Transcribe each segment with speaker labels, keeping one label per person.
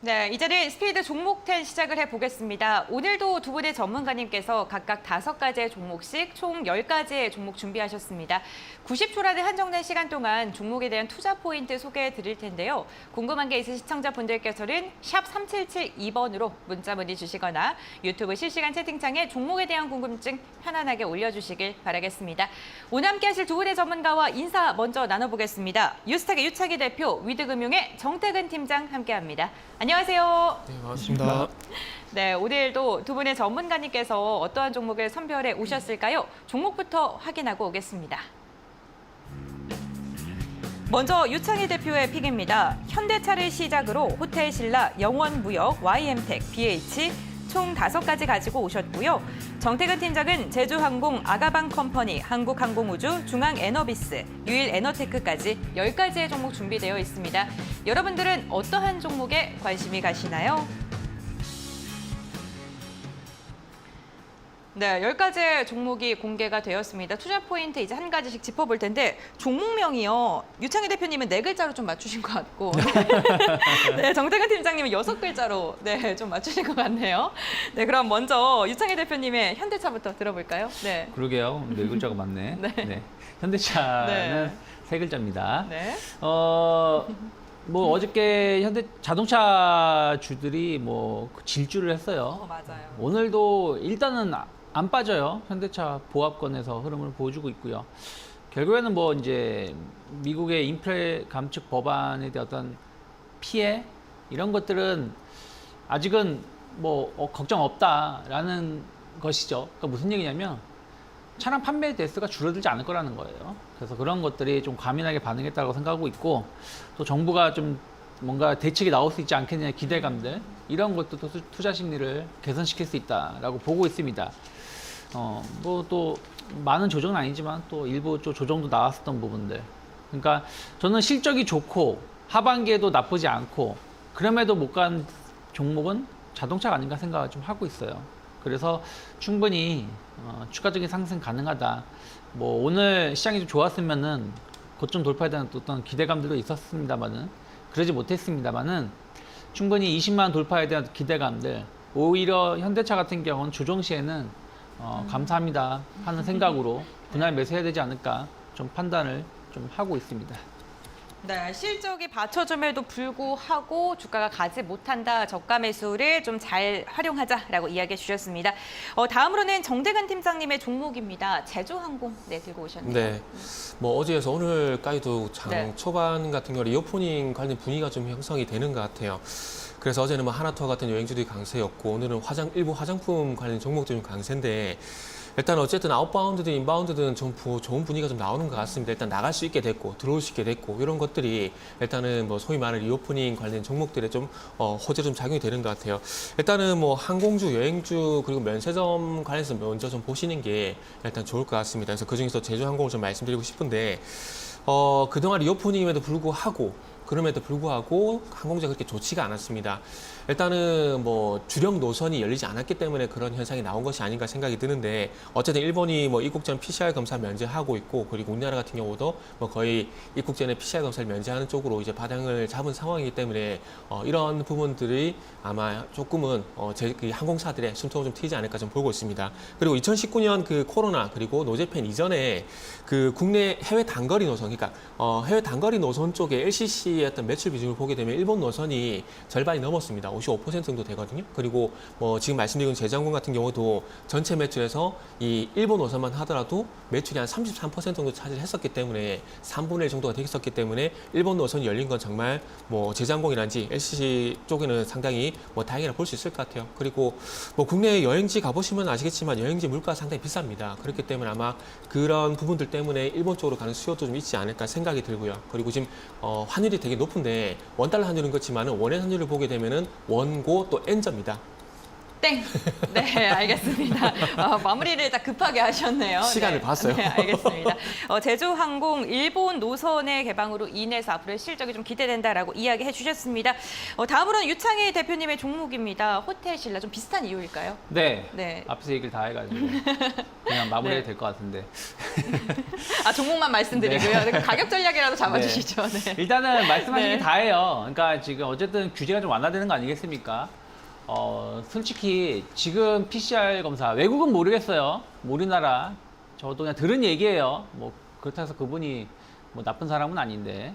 Speaker 1: 네, 이제는 스피드 종목 10 시작을 해보겠습니다. 오늘도 두 분의 전문가님께서 각각 5가지의 종목씩 총 10가지의 종목 준비하셨습니다. 90초라는 한정된 시간 동안 종목에 대한 투자 포인트 소개해 드릴 텐데요. 궁금한 게 있으신 시청자분들께서는 샵 3772번으로 문자 문의 주시거나 유튜브 실시간 채팅창에 종목에 대한 궁금증 편안하게 올려주시길 바라겠습니다. 오늘 함께 하실 두 분의 전문가와 인사 먼저 나눠보겠습니다. 유스탁의 유창희 대표, 위드금융의 정태근 팀장 함께합니다. 안녕하세요.
Speaker 2: 네, 반갑습니다.
Speaker 1: 네, 오늘도 두 분의 전문가님께서 어떠한 종목을 선별해 오셨을까요? 종목부터 확인하고 오겠습니다. 먼저 유창희 대표의 픽입니다. 현대차를 시작으로 호텔신라, 영원무역, YM텍, BH 총 5가지 가지고 오셨고요. 정태근 팀장은 제주항공, 아가방컴퍼니, 한국항공우주, 중앙에너비스, 유일에너테크까지 10가지의 종목 준비되어 있습니다. 여러분들은 어떠한 종목에 관심이 가시나요? 네, 10가지의 종목이 공개가 되었습니다. 투자 포인트 이제 한 가지씩 짚어볼 텐데 종목명이요. 유창희 대표님은 4글자로 좀 맞추신 것 같고 네, 정태근 팀장님은 6글자로 네, 좀 맞추신 것 같네요. 네, 그럼 먼저 유창희 대표님의 현대차부터 들어볼까요? 네.
Speaker 3: 그러게요. 4글자가 맞네.
Speaker 1: 네.
Speaker 3: 네. 현대차는
Speaker 1: 네.
Speaker 3: 3글자입니다.
Speaker 1: 네.
Speaker 3: 뭐 어저께 현대 자동차 주들이 뭐 질주를 했어요.
Speaker 1: 맞아요.
Speaker 3: 오늘도 일단은 안 빠져요. 현대차 보합권에서 흐름을 보여주고 있고요. 결국에는 뭐 이제 미국의 인플레 감축 법안에 대한 어떤 피해 이런 것들은 아직은 뭐 걱정 없다라는 것이죠. 그러니까 무슨 얘기냐면 차량 판매 대수가 줄어들지 않을 거라는 거예요. 그래서 그런 것들이 좀 과민하게 반응했다고 생각하고 있고 또 정부가 좀 뭔가 대책이 나올 수 있지 않겠느냐 기대감들 이런 것도 투자 심리를 개선시킬 수 있다라고 보고 있습니다. 뭐 또 많은 조정은 아니지만 또 일부 좀 조정도 나왔었던 부분들. 그러니까 저는 실적이 좋고 하반기에도 나쁘지 않고 그럼에도 못 간 종목은 자동차가 아닌가 생각을 좀 하고 있어요. 그래서 충분히 추가적인 상승 가능하다. 뭐 오늘 시장이 좀 좋았으면은 고점 돌파에 대한 어떤 기대감들도 있었습니다만은 그러지 못했습니다만은 충분히 20만 원 돌파에 대한 기대감들 오히려 현대차 같은 경우는 조정 시에는 감사합니다 하는 생각으로 분할 매수해야 되지 않을까 좀 판단을 좀 하고 있습니다.
Speaker 1: 네, 실적이 받쳐줌에도 불구하고 주가가 가지 못한다. 저가 매수를 좀 잘 활용하자라고 이야기해 주셨습니다. 다음으로는 정태근 팀장님의 종목입니다. 제주항공 들고 오셨네요.
Speaker 2: 네, 뭐 어제에서 오늘까지도 장
Speaker 1: 네.
Speaker 2: 초반 같은 경우 이어포닝 관련 분위기가 좀 형성이 되는 것 같아요. 그래서 어제는 뭐 하나투어 같은 여행주들이 강세였고 오늘은 일부 화장품 관련 종목들이 좀 강세인데 일단 어쨌든 아웃바운드든 인바운드든 좀 좋은 분위기가 좀 나오는 것 같습니다. 일단 나갈 수 있게 됐고 들어올 수 있게 됐고 이런 것들이 일단은 뭐 소위 말하는 리오프닝 관련 종목들에 좀 호재 좀 작용이 되는 것 같아요. 일단은 뭐 항공주, 여행주 그리고 면세점 관련해서 먼저 좀 보시는 게 일단 좋을 것 같습니다. 그래서 그중에서 제주항공을 좀 말씀드리고 싶은데 그동안 리오프닝임에도 불구하고 항공주가 그렇게 좋지가 않았습니다. 일단은 뭐 주력 노선이 열리지 않았기 때문에 그런 현상이 나온 것이 아닌가 생각이 드는데 어쨌든 일본이 뭐 입국전 PCR 검사 면제하고 있고 그리고 우리나라 같은 경우도 뭐 거의 입국 전에 PCR 검사를 면제하는 쪽으로 이제 방향을 잡은 상황이기 때문에 이런 부분들이 아마 조금은 그 항공사들의 숨통을 좀 트이지 않을까 좀 보고 있습니다. 그리고 2019년 그 코로나 그리고 노제팬 이전에 그 국내 해외 단거리 노선 그러니까 해외 단거리 노선 쪽에 LCC의 어떤 매출 비중을 보게 되면 일본 노선이 절반이 넘었습니다. 55% 정도 되거든요. 그리고 뭐 지금 말씀드린 제주항공 같은 경우도 전체 매출에서 이 일본 노선만 하더라도 매출이 한 33% 정도 차지했었기 때문에 3분의 1 정도가 되었었기 때문에 일본 노선이 열린 건 정말 뭐 제주항공이란지 LCC 쪽에는 상당히 뭐 다행이라 볼 수 있을 것 같아요. 그리고 뭐 국내 여행지 가보시면 아시겠지만 여행지 물가가 상당히 비쌉니다. 그렇기 때문에 아마 그런 부분들 때문에 일본 쪽으로 가는 수요도 좀 있지 않을까 생각이 들고요. 그리고 지금 환율이 되게 높은데 원달러 환율은 그렇지만 원엔 환율을 보게 되면은 원고 또 엔저입니다.
Speaker 1: 땡. 네, 알겠습니다. 마무리를 딱 급하게 하셨네요.
Speaker 2: 시간을
Speaker 1: 네.
Speaker 2: 봤어요.
Speaker 1: 네, 알겠습니다. 제주항공 일본 노선의 개방으로 인해서 앞으로의 실적이 좀 기대된다라고 이야기해 주셨습니다. 다음으로는 유창희 대표님의 종목입니다. 호텔 신라 좀 비슷한 이유일까요?
Speaker 3: 네.
Speaker 1: 네.
Speaker 3: 앞에서 얘기를 다 해가지고 그냥 마무리해도
Speaker 1: 네.
Speaker 3: 될 것 같은데.
Speaker 1: 종목만 말씀드리고요.
Speaker 3: 네.
Speaker 1: 가격 전략이라도 잡아주시죠. 네.
Speaker 3: 일단은 말씀하신
Speaker 1: 네.
Speaker 3: 게 다예요. 그러니까 지금 어쨌든 규제가 좀 완화되는 거 아니겠습니까? 솔직히 지금 PCR 검사 외국은 모르겠어요. 우리나라 저도 그냥 들은 얘기예요. 뭐 그렇다고 해서 그분이 뭐 나쁜 사람은 아닌데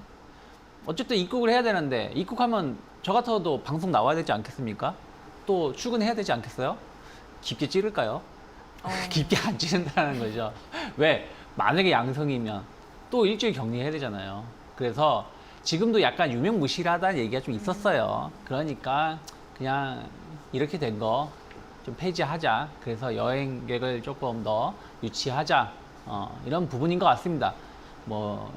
Speaker 3: 어쨌든 입국을 해야 되는데 입국하면 저 같아도 방송 나와야 되지 않겠습니까? 또 출근해야 되지 않겠어요? 깊게 찌를까요? 깊게 안 찌른다는 거죠. 왜? 만약에 양성이면 또 일주일 격리해야 되잖아요. 그래서 지금도 약간 유명무실하다는 얘기가 좀 있었어요. 그러니까 그냥 이렇게 된 거 좀 폐지하자. 그래서 여행객을 조금 더 유치하자. 이런 부분인 것 같습니다. 뭐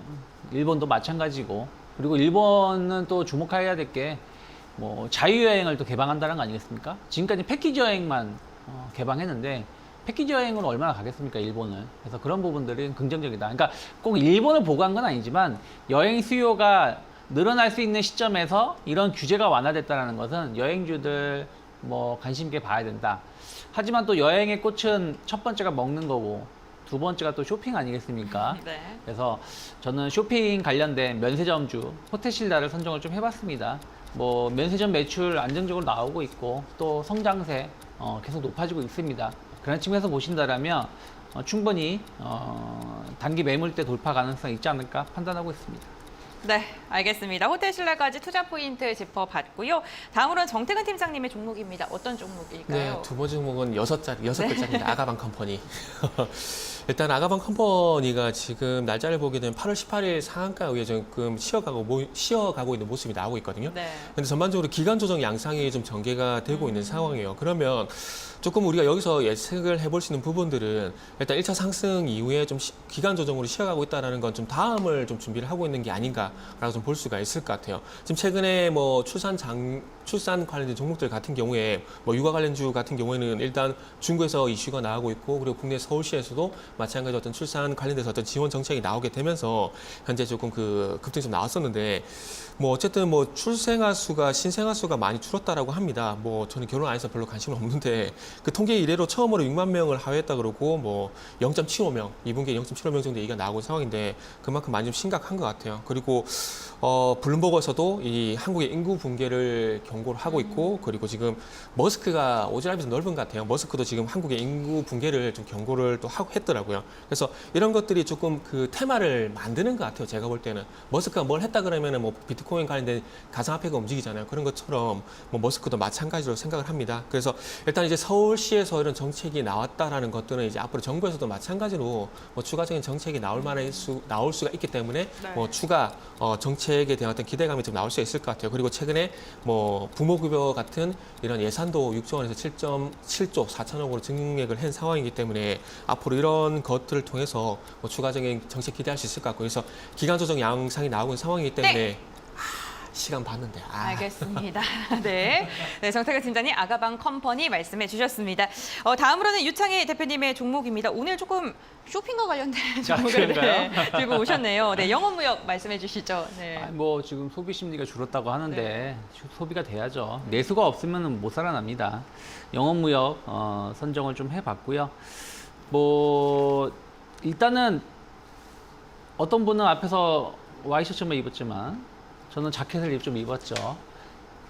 Speaker 3: 일본도 마찬가지고 그리고 일본은 또 주목해야 될 게 뭐 자유여행을 또 개방한다는 거 아니겠습니까? 지금까지 패키지 여행만 개방했는데 패키지 여행으로 얼마나 가겠습니까, 일본을. 그래서 그런 부분들은 긍정적이다. 그러니까 꼭 일본을 보고한 건 아니지만 여행 수요가 늘어날 수 있는 시점에서 이런 규제가 완화됐다는 것은 여행주들 뭐 관심 있게 봐야 된다. 하지만 또 여행의 꽃은 첫 번째가 먹는 거고 두 번째가 또 쇼핑 아니겠습니까?
Speaker 1: 네.
Speaker 3: 그래서 저는 쇼핑 관련된 면세점주 호텔신라를 선정을 좀 해봤습니다. 뭐 면세점 매출 안정적으로 나오고 있고 또 성장세 계속 높아지고 있습니다. 그런 측면에서 보신다라면 충분히 단기 매물대 돌파 가능성이 있지 않을까 판단하고 있습니다.
Speaker 1: 네, 알겠습니다. 호텔 신라까지 투자 포인트 짚어봤고요. 다음으로는 정태근 팀장님의 종목입니다. 어떤 종목일까요?
Speaker 2: 네, 두 번째 종목은 여섯 글자입니다. 아가방 컴퍼니. 일단 아가방 컴퍼니가 지금 날짜를 보게 되면 8월 18일 상한가에 의해 지금 쉬어가고 있는 모습이 나오고 있거든요.
Speaker 1: 네.
Speaker 2: 근데 전반적으로 기간 조정 양상이 좀 전개가 되고 있는 상황이에요. 그러면 조금 우리가 여기서 예측을 해볼 수 있는 부분들은 일단 1차 상승 이후에 좀 기간 조정으로 쉬어가고 있다는 건 좀 다음을 좀 준비를 하고 있는 게 아닌가라고 좀 볼 수가 있을 것 같아요. 지금 최근에 뭐 출산 관련된 종목들 같은 경우에 뭐 육아 관련주 같은 경우에는 일단 중국에서 이슈가 나오고 있고 그리고 국내 서울시에서도 마찬가지로 어떤 출산 관련돼서 어떤 지원 정책이 나오게 되면서 현재 조금 그 급등이 좀 나왔었는데 뭐 어쨌든 뭐 출생아 수가 신생아 수가 많이 줄었다라고 합니다. 뭐 저는 결혼 안 해서 별로 관심은 없는데 그 통계 이래로 처음으로 6만 명을 하회했다 그러고 뭐 0.75명, 2분기에 0.75명 정도 얘기가 나오고 상황인데 그만큼 많이 좀 심각한 것 같아요. 그리고 블룸버그에서도 이 한국의 인구 붕괴를 경고를 하고 있고 그리고 지금 머스크가 오지랖이 좀 넓은 것 같아요. 머스크도 지금 한국의 인구 붕괴를 좀 경고를 또 하고 했더라고요. 그래서 이런 것들이 조금 그 테마를 만드는 것 같아요. 제가 볼 때는 머스크가 뭘 했다 그러면은 뭐 비트코인 관련된 가상화폐가 움직이잖아요. 그런 것처럼 뭐 머스크도 마찬가지로 생각을 합니다. 그래서 일단 이제 서울시에서 이런 정책이 나왔다라는 것들은 이제 앞으로 정부에서도 마찬가지로 뭐 추가적인 정책이 나올 수가 있기 때문에
Speaker 1: 네.
Speaker 2: 뭐 추가 정책에 대한 어떤 기대감이 좀 나올 수 있을 것 같아요. 그리고 최근에 뭐 부모급여 같은 이런 예산도 6조 원에서 7.7조 4천억으로 증액을 한 상황이기 때문에 앞으로 이런 것들을 통해서 뭐 추가적인 정책 기대할 수 있을 것 같고 그래서 기간 조정 양상이 나오고 있는 상황이기 때문에 시간 봤는데.
Speaker 1: 알겠습니다. 네. 네, 정태근 팀장님 아가방 컴퍼니 말씀해 주셨습니다. 다음으로는 유창희 대표님의 종목입니다. 오늘 조금 쇼핑과 관련된 종목을 들고 오셨네요. 네, 영업무역 말씀해 주시죠. 네.
Speaker 3: 뭐 지금 소비 심리가 줄었다고 하는데 소비가 돼야죠. 내수가 없으면 못 살아납니다. 영업무역 선정을 좀 해봤고요. 뭐 일단은 어떤 분은 앞에서 와이셔츠만 입었지만 저는 자켓을 좀 입었죠.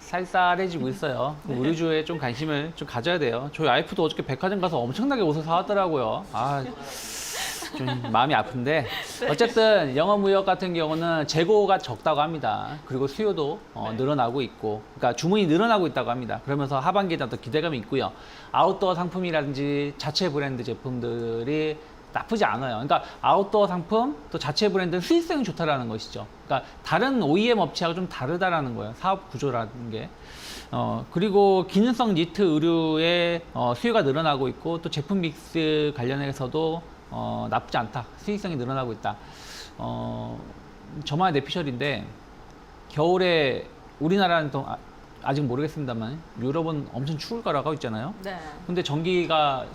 Speaker 3: 쌀쌀해지고 있어요. 의류주에 좀 관심을 좀 가져야 돼요. 저희 와이프도 어저께 백화점 가서 엄청나게 옷을 사왔더라고요. 좀 마음이 아픈데 어쨌든 영업무역 같은 경우는 재고가 적다고 합니다. 그리고 수요도 늘어나고 있고 그러니까 주문이 늘어나고 있다고 합니다. 그러면서 하반기에 더 기대감이 있고요. 아웃도어 상품이라든지 자체 브랜드 제품들이 나쁘지 않아요. 그러니까 아웃도어 상품 또 자체 브랜드는 수익성이 좋다라는 것이죠. 그러니까 다른 OEM 업체하고 좀 다르다라는 거예요. 사업 구조라는 게. 그리고 기능성 니트 의류의 수요가 늘어나고 있고 또 제품 믹스 관련해서도 나쁘지 않다. 수익성이 늘어나고 있다. 저만의 내피셜인데 겨울에 우리나라는 또 아직 모르겠습니다만 유럽은 엄청 추울 거라고 있잖아요.
Speaker 1: 네.
Speaker 3: 근데 전기료가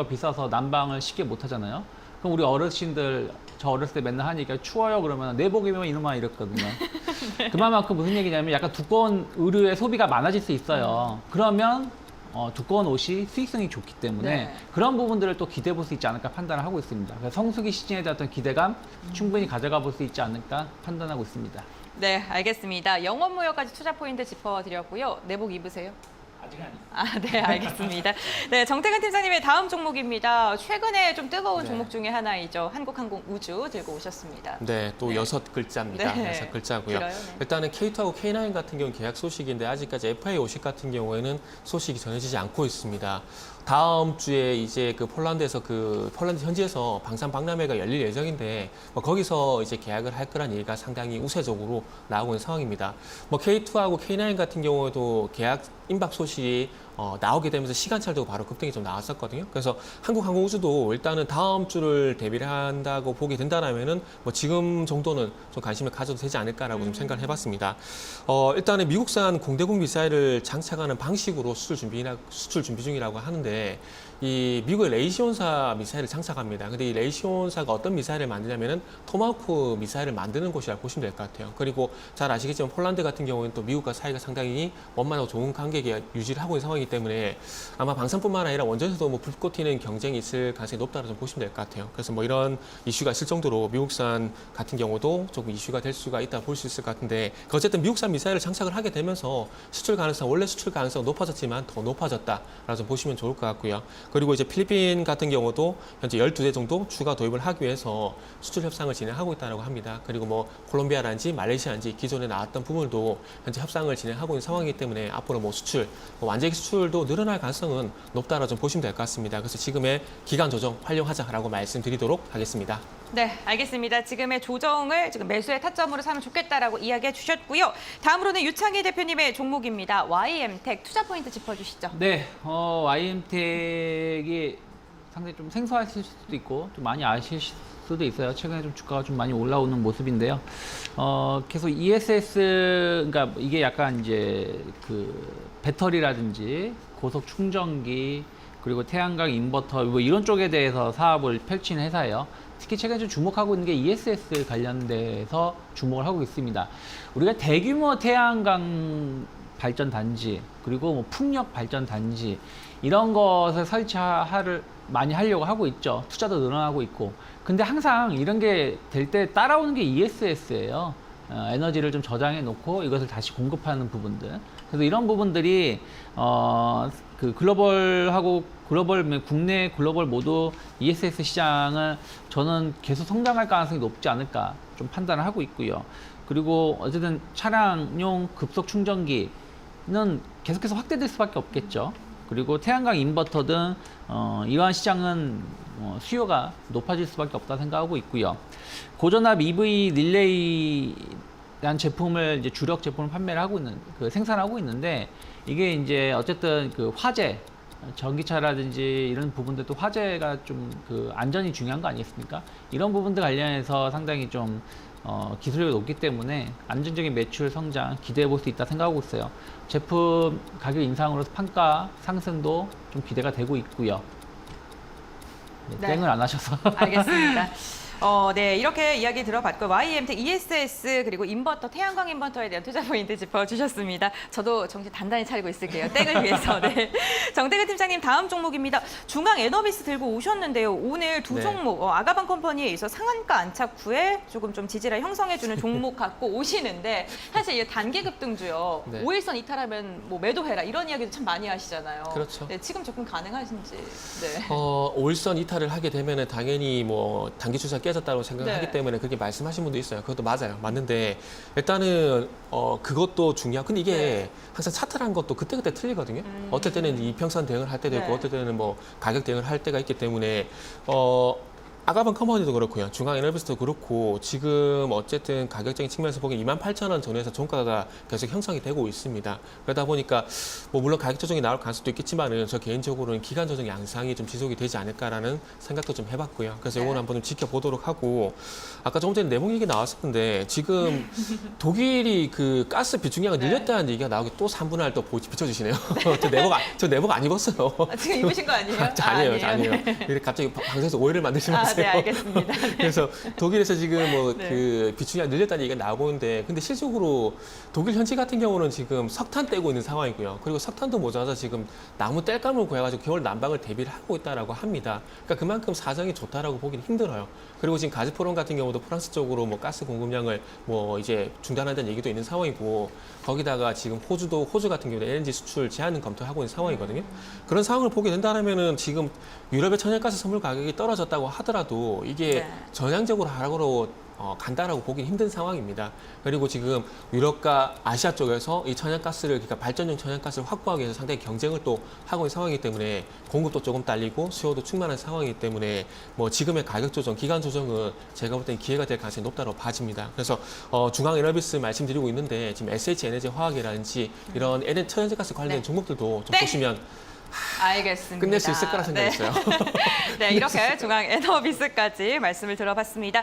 Speaker 3: 비싸서 난방을 쉽게 못 하잖아요. 그럼 우리 어르신들, 저 어렸을 때 맨날 하는 얘기가 추워요 그러면 내복이면 이놈아 이랬거든요. 그만큼 무슨 얘기냐면 약간 두꺼운 의류의 소비가 많아질 수 있어요. 그러면 두꺼운 옷이 수익성이 좋기 때문에
Speaker 1: 네.
Speaker 3: 그런 부분들을 또 기대해 볼 수 있지 않을까 판단을 하고 있습니다. 그래서 성수기 시즌에 대한 어떤 기대감 충분히 가져가 볼 수 있지 않을까 판단하고 있습니다.
Speaker 1: 네, 알겠습니다. 영업무역까지 투자 포인트 짚어드렸고요. 내복 입으세요?
Speaker 3: 아직 아니에요.
Speaker 1: 아, 네, 알겠습니다. 네, 정태근 팀장님의 다음 종목입니다. 최근에 좀 뜨거운
Speaker 2: 네.
Speaker 1: 종목 중에 하나이죠. 한국항공우주 들고 오셨습니다.
Speaker 2: 네, 또
Speaker 1: 네.
Speaker 2: 6글자입니다.
Speaker 1: 네.
Speaker 2: 6글자고요.
Speaker 1: 길어요, 네.
Speaker 2: 일단은 K2하고 K9 같은 경우는 계약 소식인데 아직까지 FA50 같은 경우에는 소식이 전해지지 않고 있습니다. 다음 주에 이제 그 폴란드에서 폴란드 현지에서 방산 박람회가 열릴 예정인데 거기서 이제 계약을 할 거란 얘기가 상당히 우세적으로 나오고 있는 상황입니다. K2하고 K9 같은 경우에도 계약 임박 소식이 나오게 되면서 시간차도 바로 급등이 좀 나왔었거든요. 그래서 한국항공우주도 일단은 다음 주를 대비를 한다고 보게 된다라면은 지금 정도는 좀 관심을 가져도 되지 않을까라고 좀 생각을 해봤습니다. 일단은 미국산 공대공 미사일을 장착하는 방식으로 수출 준비 중이라고 하는데 이 미국의 레이시온사 미사일을 장착합니다. 근데 이 레이시온사가 어떤 미사일을 만드냐면은 토마호크 미사일을 만드는 곳이라고 보시면 될 것 같아요. 그리고 잘 아시겠지만 폴란드 같은 경우는 또 미국과 사이가 상당히 원만하고 좋은 관계가 유지를 하고 있는 상황이기 때문에 아마 방산뿐만 아니라 원전에서도 불꽃 튀는 경쟁이 있을 가능성이 높다고 좀 보시면 될 것 같아요. 그래서 이런 이슈가 있을 정도로 미국산 같은 경우도 조금 이슈가 될 수가 있다 볼 수 있을 것 같은데 어쨌든 미국산 미사일을 장착을 하게 되면서 원래 수출 가능성은 높아졌지만 더 높아졌다라고 좀 보시면 좋을 것 같고요. 그리고 이제 필리핀 같은 경우도 현재 12대 정도 추가 도입을 하기 위해서 수출 협상을 진행하고 있다고 합니다. 그리고 콜롬비아라든지 말레이시아라든지 기존에 나왔던 부분도 현재 협상을 진행하고 있는 상황이기 때문에 앞으로 수출, 완제기 수출도 늘어날 가능성은 높다라고 좀 보시면 될 것 같습니다. 그래서 지금의 기간 조정 활용하자라고 말씀드리도록 하겠습니다.
Speaker 1: 네, 알겠습니다. 지금의 조정을 지금 매수의 타점으로 사면 좋겠다라고 이야기해 주셨고요. 다음으로는 유창희 대표님의 종목입니다. YM텍 투자 포인트 짚어주시죠.
Speaker 3: 네, YM텍이 상당히 좀 생소하실 수도 있고 좀 많이 아실 수도 있어요. 최근에 좀 주가가 좀 많이 올라오는 모습인데요. 계속 ESS, 그러니까 이게 약간 이제 배터리라든지 고속 충전기 그리고 태양광 인버터 이런 쪽에 대해서 사업을 펼치는 회사예요. 특히 최근에 좀 주목하고 있는 게 ESS 관련돼서 주목을 하고 있습니다. 우리가 대규모 태양광 발전 단지 그리고 풍력 발전 단지 이런 것을 설치를 많이 하려고 하고 있죠. 투자도 늘어나고 있고. 근데 항상 이런 게 될 때 따라오는 게 ESS예요. 에너지를 좀 저장해 놓고 이것을 다시 공급하는 부분들. 그래서 이런 부분들이 국내 글로벌 모두 ESS 시장을 저는 계속 성장할 가능성이 높지 않을까 좀 판단을 하고 있고요. 그리고 어쨌든 차량용 급속 충전기는 계속해서 확대될 수밖에 없겠죠. 그리고 태양광 인버터 등 이러한 시장은 수요가 높아질 수밖에 없다 생각하고 있고요. 고전압 EV 릴레이라는 제품을 이제 주력 제품을 판매를 하고 있는 생산하고 있는데 이게 이제 어쨌든 화재 전기차라든지 이런 부분들도 화재가 좀 안전이 중요한 거 아니겠습니까? 이런 부분들 관련해서 상당히 좀 기술력이 높기 때문에 안정적인 매출 성장 기대해 볼 수 있다 생각하고 있어요. 제품 가격 인상으로 판가 상승도 좀 기대가 되고 있고요.
Speaker 1: 네.
Speaker 3: 땡을 안 하셔서.
Speaker 1: 알겠습니다. 네, 이렇게 이야기 들어봤고 YM텍, ESS 그리고 인버터, 태양광 인버터에 대한 투자 포인트 짚어주셨습니다. 저도 정신 단단히 차리고 있을게요. 땡을 위해서. 네. 정태근 팀장님 다음 종목입니다. 중앙 에너비스 들고 오셨는데요. 오늘 두
Speaker 2: 네.
Speaker 1: 종목 아가방 컴퍼니에 있어 상한가 안착 후에 조금 좀 지지를 형성해주는 종목 갖고 오시는데 사실 이 단기 급등주요.
Speaker 2: 네.
Speaker 1: 5일선 이탈하면 매도해라 이런 이야기도 참 많이 하시잖아요.
Speaker 2: 그렇죠.
Speaker 1: 네, 지금 접근 가능하신지. 네.
Speaker 2: 5일선 이탈을 하게 되면은 당연히 단기 추세 깨졌다고 생각하기
Speaker 1: 네.
Speaker 2: 때문에 그렇게 말씀하신 분도 있어요. 그것도 맞아요. 맞는데 일단은 그것도 중요하고 근데 이게
Speaker 1: 네.
Speaker 2: 항상 차트라는 것도 그때그때 틀리거든요. 어떨 때는 이평선 대응을 할 때도 있고
Speaker 1: 네.
Speaker 2: 어떨 때는 가격 대응을 할 때가 있기 때문에 아가방 컴퍼니도 그렇고요. 중앙 에너비스도 그렇고 지금 어쨌든 가격적인 측면에서 보기엔 28,000원 전후에서 종가가 계속 형성이 되고 있습니다. 그러다 보니까 뭐 물론 가격 조정이 나올 가능성도 있겠지만은 저 개인적으로는 기간 조정 양상이 좀 지속이 되지 않을까라는 생각도 좀 해봤고요. 그래서 이건 한번 좀 지켜보도록 하고 아까 조금 전에 내목 얘기 나왔었는데 지금 독일이 그 가스 비축량을 늘렸다는 얘기가 나오기 또 3분할 또 비춰주시네요. 저 내복 안 입었어요.
Speaker 1: 지금 입으신 거 아니에요?
Speaker 2: 아니에요.
Speaker 1: 네.
Speaker 2: 이렇게 갑자기 방송에서 오해를 만들지 마세요.
Speaker 1: 네, 알겠습니다. 네.
Speaker 2: 그래서 독일에서 지금 뭐
Speaker 1: 네.
Speaker 2: 그 비축량 늘렸다는 얘기가 나오고 있는데 근데 실질적으로 독일 현지 같은 경우는 지금 석탄 떼고 있는 상황이고요. 그리고 석탄도 모자라서 지금 나무 땔감을 구해가지고 겨울 난방을 대비를 하고 있다라고 합니다. 그러니까 그만큼 사정이 좋다라고 보기는 힘들어요. 그리고 지금 가즈프롬 같은 경우도 프랑스 쪽으로 뭐 가스 공급량을 뭐 이제 중단한다는 얘기도 있는 상황이고 거기다가 지금 호주 같은 경우도 LNG 수출 제한은 검토하고 있는 상황이거든요. 그런 상황을 보게 된다면은 지금 유럽의 천연가스 선물 가격이 떨어졌다고 하더라도 이게
Speaker 1: 네.
Speaker 2: 전향적으로 하락으로 간다라고 보기 힘든 상황입니다. 그리고 지금 유럽과 아시아 쪽에서 이 천연가스를 그러니까 발전용 천연가스를 확보하기 위해서 상당히 경쟁을 또 하고 있는 상황이기 때문에 공급도 조금 딸리고 수요도 충만한 상황이기 때문에 뭐 지금의 가격 조정, 기간 조정은 제가 볼 때는 기회가 될 가능성이 높다고 봐집니다. 그래서 중앙 에너비스 말씀드리고 있는데 지금 SH 에너지 화학이라든지 이런 천연가스 관련
Speaker 1: 네.
Speaker 2: 종목들도 좀
Speaker 1: 네.
Speaker 2: 보시면
Speaker 1: 알겠습니다.
Speaker 2: 끝낼 수 있을 거라 생각했어요.
Speaker 1: 네, 이렇게 중앙 에너비스까지 말씀을 들어봤습니다.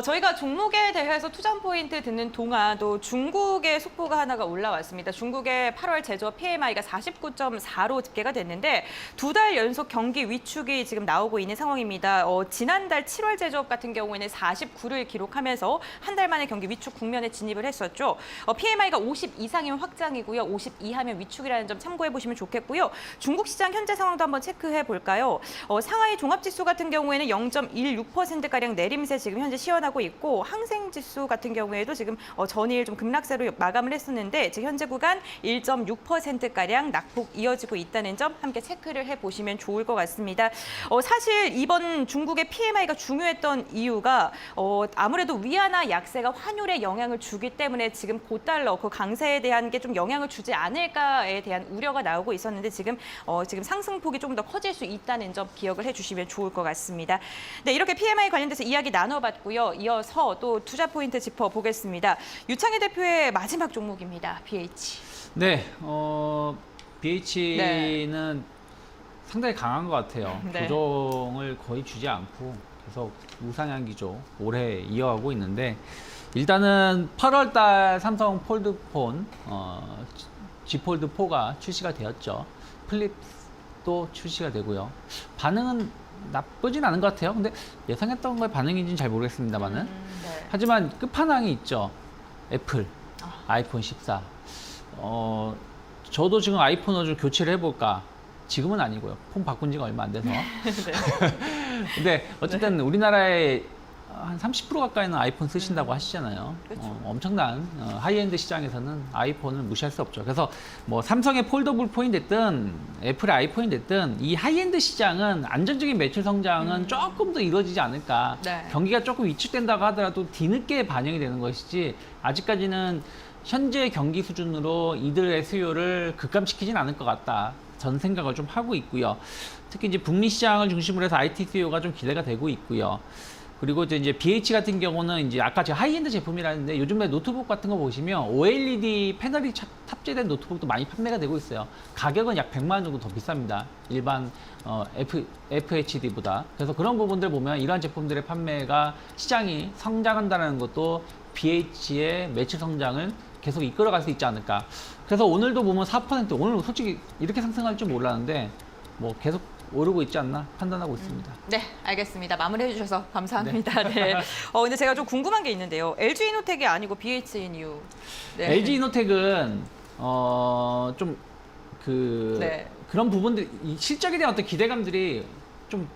Speaker 1: 저희가 종목에 대해서 투자 포인트 듣는 동안 또 중국의 속보가 하나가 올라왔습니다. 중국의 8월 제조업 PMI가 49.4로 집계가 됐는데 2달 연속 경기 위축이 지금 나오고 있는 상황입니다. 지난달 7월 제조업 같은 경우에는 49를 기록하면서 한 달 만에 경기 위축 국면에 진입을 했었죠. PMI가 50 이상이면 확장이고요. 50 이하면 위축이라는 점 참고해 보시면 좋겠고요. 중국 시장 현재 상황도 한번 체크해 볼까요? 상하이 종합지수 같은 경우에는 0.16%가량 내림세 지금 현재 시현하고 있고 항생지수 같은 경우에도 지금 전일 좀 급락세로 마감을 했었는데 지금 현재 구간 1.6%가량 낙폭 이어지고 있다는 점 함께 체크를 해보시면 좋을 것 같습니다. 사실 이번 중국의 PMI가 중요했던 이유가 아무래도 위안화 약세가 환율에 영향을 주기 때문에 지금 고달러 그 강세에 대한 게 좀 영향을 주지 않을까에 대한 우려가 나오고 있었는데 지금 상승폭이 조금 더 커질 수 있다는 점 기억을 해주시면 좋을 것 같습니다. 네, 이렇게 PMI 관련돼서 이야기 나눠봤고요. 이어서 또 투자 포인트 짚어보겠습니다. 유창희 대표의 마지막 종목입니다. BH.
Speaker 3: 네, BH는 상당히 강한 것 같아요.
Speaker 1: 네.
Speaker 3: 조정을 거의 주지 않고 계속 우상향 기조 올해 이어가고 있는데 일단은 8월달 삼성 폴드폰 G 폴드 4가 출시가 되었죠. 플립도 출시가 되고요. 반응은 나쁘진 않은 것 같아요. 근데 예상했던 거의 반응인지는 잘 모르겠습니다만은.
Speaker 1: 네.
Speaker 3: 하지만 끝판왕이 있죠. 애플, 아이폰 14. 저도 지금 아이폰을 좀 교체를 해볼까. 지금은 아니고요. 폰 바꾼 지가 얼마 안 돼서.
Speaker 1: 네.
Speaker 3: 근데 어쨌든 우리나라에 한 30% 가까이는 아이폰 쓰신다고 하시잖아요.
Speaker 1: 그렇죠.
Speaker 3: 엄청난 하이엔드 시장에서는 아이폰을 무시할 수 없죠. 그래서 뭐 삼성의 폴더블 폰이 됐든 애플의 아이폰이 됐든 이 하이엔드 시장은 안정적인 매출 성장은 조금 더 이루어지지 않을까.
Speaker 1: 네.
Speaker 3: 경기가 조금 위축된다고 하더라도 뒤늦게 반영이 되는 것이지 아직까지는 현재 경기 수준으로 이들의 수요를 급감시키진 않을 것 같다. 전 생각을 좀 하고 있고요. 특히 이제 북미 시장을 중심으로 해서 IT 수요가 좀 기대가 되고 있고요. 그리고 이제 BH 같은 경우는 이제 아까 제가 하이엔드 제품이라는데 요즘에 노트북 같은 거 보시면 OLED 패널이 탑재된 노트북도 많이 판매가 되고 있어요. 가격은 약 100만 원 정도 더 비쌉니다. 일반 FHD보다. 그래서 그런 부분들 보면 이러한 제품들의 판매가 시장이 성장한다는 것도 BH의 매출 성장을 계속 이끌어갈 수 있지 않을까. 그래서 오늘도 보면 4%, 오늘 솔직히 이렇게 상승할 줄 몰랐는데 뭐 계속 오르고 있지 않나 판단하고 있습니다.
Speaker 1: 네, 알겠습니다. 마무리해 주셔서 감사합니다. 네. 근데 제가 좀 궁금한 게 있는데요. LG 이노텍이 아니고 BH인 이유. 네.
Speaker 3: LG 이노텍은 좀
Speaker 1: 네.
Speaker 3: 그런 부분들 실적에 대한 어떤 기대감들이 좀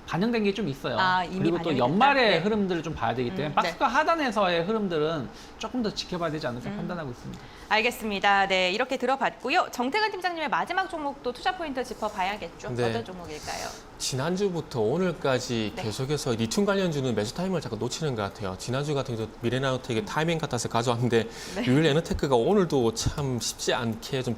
Speaker 3: 반영된 게 좀 있어요.
Speaker 1: 이미
Speaker 3: 그리고 또
Speaker 1: 반영이
Speaker 3: 연말의
Speaker 1: 됐다? 네.
Speaker 3: 흐름들을 좀 봐야 되기 때문에
Speaker 1: 네.
Speaker 3: 박스가 하단에서의 흐름들은 조금 더 지켜봐야 되지 않을까 판단하고 있습니다.
Speaker 1: 알겠습니다. 네, 이렇게 들어봤고요. 정태근 팀장님의 마지막 종목도 투자 포인트 짚어봐야겠죠.
Speaker 2: 네.
Speaker 1: 어떤 종목일까요?
Speaker 2: 지난주부터 오늘까지
Speaker 1: 네.
Speaker 2: 계속해서 리튬 관련주는 매수 타이밍을 자꾸 놓치는 것 같아요. 지난주 같은 경우 미래나노텍의 타이밍 같아서 가져왔는데 유일 에너테크가 오늘도 참 쉽지 않게 좀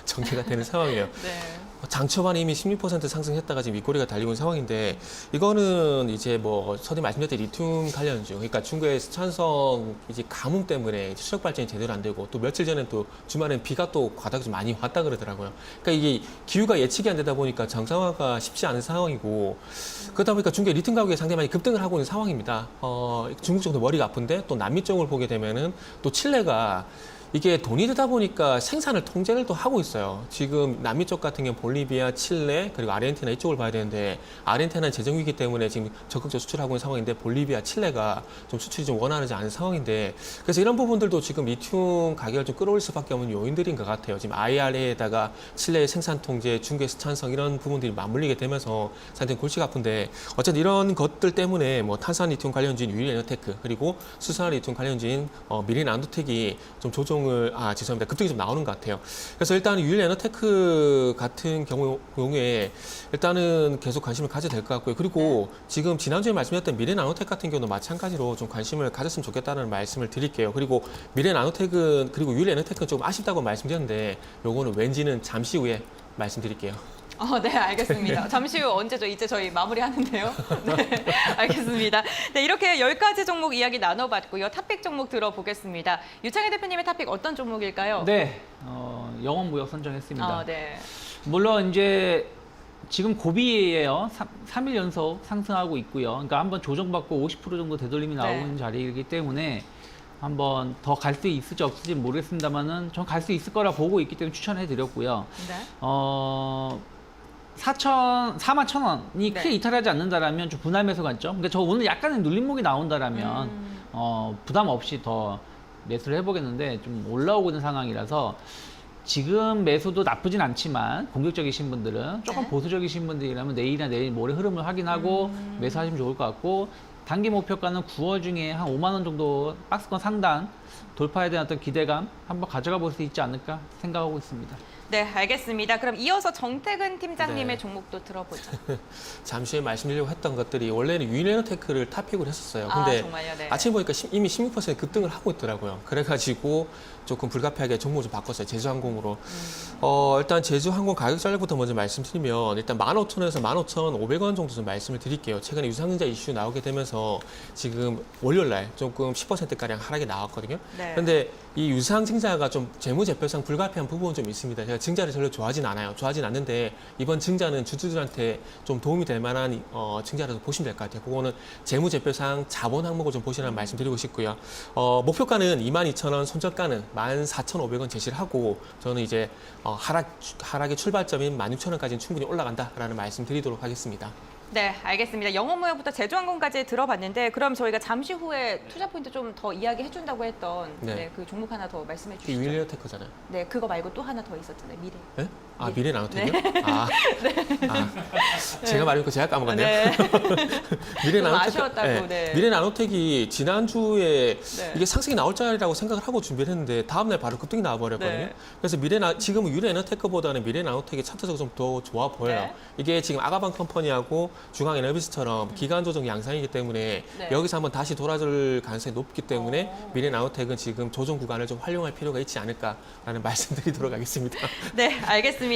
Speaker 2: 전개가 되는 상황이에요.
Speaker 1: 네.
Speaker 2: 장 초반에 이미 16% 상승했다가 지금 윗꼬리가 달리고 있는 상황인데 이거는 이제 뭐 서두에 말씀드렸던 리튬 관련주, 그러니까 중국의 스촨성 이제 가뭄 때문에 수력 발전이 제대로 안 되고 또 며칠 전에 또 주말엔 비가 또 과다가 좀 많이 왔다 그러더라고요. 그러니까 이게 기후가 예측이 안 되다 보니까 정상화가 쉽지 않은 상황이고 그러다 보니까 중국의 리튬 가격이 상당히 많이 급등을 하고 있는 상황입니다. 중국 쪽도 머리가 아픈데 또 남미 쪽을 보게 되면은 또 칠레가 이게 돈이 되다 보니까 생산을 통제를 또 하고 있어요. 지금 남미 쪽 같은 경우는 볼리비아, 칠레, 그리고 아르헨티나 이쪽을 봐야 되는데 아르헨티나는 재정위기 때문에 지금 적극적으로 수출하고 있는 상황인데 볼리비아, 칠레가 좀 수출이 좀 원활하지 않은 상황인데 그래서 이런 부분들도 지금 리튬 가격을 좀 끌어올릴 수밖에 없는 요인들인 것 같아요. 지금 IRA에다가 칠레의 생산 통제, 중국의 스촨성 이런 부분들이 맞물리게 되면서 상당히 골치가 아픈데 어쨌든 이런 것들 때문에 뭐 탄산 리튬 관련주인 유리에너테크 그리고 수산화 리튬 관련주인 미래나노텍이 좀 조정을 죄송합니다. 급등이 좀 나오는 것 같아요. 그래서 일단 유일에너테크 같은 경우에 일단은 계속 관심을 가져야 될 것 같고요. 그리고 지금 지난주에 말씀드렸던 미래나노텍 같은 경우도 마찬가지로 좀 관심을 가졌으면 좋겠다는 말씀을 드릴게요. 그리고 미래나노텍은 그리고 유일에너테크는 조금 아쉽다고 말씀드렸는데 요거는 왠지는 잠시 후에 말씀드릴게요.
Speaker 1: 네, 알겠습니다. 잠시 후 언제죠? 이제 저희 마무리하는데요. 네, 알겠습니다. 네, 이렇게 10가지 종목 이야기 나눠봤고요. 탑픽 종목 들어보겠습니다. 유창희 대표님의 탑픽 어떤 종목일까요?
Speaker 3: 네, 영업무역 선정했습니다.
Speaker 1: 네.
Speaker 3: 물론 이제 지금 고비예요. 3일 연속 상승하고 있고요. 그러니까 한번 조정받고 50% 정도 되돌림이 나오고 있는 자리이기 때문에 한번 더 갈 수 있을지 없을지 모르겠습니다만은 전 갈 수 있을 거라 보고 있기 때문에 추천해 드렸고요.
Speaker 1: 네.
Speaker 3: 41,000원이 크게
Speaker 1: 네.
Speaker 3: 이탈하지 않는다라면 좀 분할 매수 관점. 그러니까 저 오늘 약간의 눌림목이 나온다라면 부담 없이 더 매수를 해보겠는데 좀 올라오고 있는 상황이라서 지금 매수도 나쁘진 않지만 공격적이신 분들은 조금
Speaker 1: 네.
Speaker 3: 보수적이신 분들이라면 내일이나 내일 모레 흐름을 확인하고 매수하시면 좋을 것 같고 단기 목표가는 9월 중에 한 5만 원 정도 박스권 상단 돌파에 대한 어떤 기대감 한번 가져가 볼 수 있지 않을까 생각하고 있습니다.
Speaker 1: 네, 알겠습니다. 그럼 이어서 정태근 팀장님의
Speaker 2: 네.
Speaker 1: 종목도 들어보죠.
Speaker 2: 잠시 후에 말씀드리려고 했던 것들이 원래는 유일에너테크를 탑픽을 했었어요. 근데
Speaker 1: 정말요? 네.
Speaker 2: 아침 보니까 이미 16% 급등을 하고 있더라고요. 그래가지고 조금 불가피하게 종목을 좀 바꿨어요. 제주항공으로. 일단 제주항공 가격 전략부터 먼저 말씀드리면 일단 15,000원에서 15,500원 정도 좀 말씀을 드릴게요. 최근에 유상증자 이슈 나오게 되면서 지금 월요일날 조금 10%가량 하락이 나왔거든요.
Speaker 1: 네.
Speaker 2: 그런데 이 유상증자가 좀 재무제표상 불가피한 부분은 좀 있습니다. 제가 증자를 별로 좋아하진 않아요. 좋아하진 않는데 이번 증자는 주주들한테 좀 도움이 될 만한 증자라서 보시면 될 것 같아요. 그거는 재무제표상 자본 항목을 좀 보시라는 말씀 드리고 싶고요. 목표가는 22,000원, 손절가는 14,500원 제시를 하고 저는 이제 하락의 출발점인 16,000원까지는 충분히 올라간다라는 말씀 드리도록 하겠습니다.
Speaker 1: 네, 알겠습니다. 영업무역부터 제주항공까지 들어봤는데 그럼 저희가 잠시 후에 투자 포인트 좀 더 이야기해 준다고 했던
Speaker 2: 네.
Speaker 1: 그 종목 하나 더 말씀해
Speaker 2: 이게
Speaker 1: 주시죠.
Speaker 2: 유일에너테크잖아요.
Speaker 1: 네, 그거 말고 또 하나 더 있었잖아요. 미래.
Speaker 2: 네?
Speaker 1: 네.
Speaker 2: 미래나노텍이요? 제가 말해놓고 제가 까먹었네요.
Speaker 1: 네.
Speaker 2: 미래나노텍.
Speaker 1: 아쉬웠다고, 네.
Speaker 2: 미래나노텍이 지난주에
Speaker 1: 네.
Speaker 2: 이게 상승이 나올 자리라고 생각을 하고 준비를 했는데 다음날 바로 급등이 나와버렸거든요.
Speaker 1: 네.
Speaker 2: 그래서 지금은 유래에너테크보다는 미래나노텍이 차트적으로 좀 더 좋아 보여요.
Speaker 1: 네.
Speaker 2: 이게 지금 아가방 컴퍼니하고 중앙에너비스처럼 기간 조정 양상이기 때문에
Speaker 1: 네.
Speaker 2: 여기서 한번 다시 돌아줄 가능성이 높기 때문에 미래나노텍은 지금 조정 구간을 좀 활용할 필요가 있지 않을까라는 말씀드리도록 하겠습니다.
Speaker 1: 네, 알겠습니다.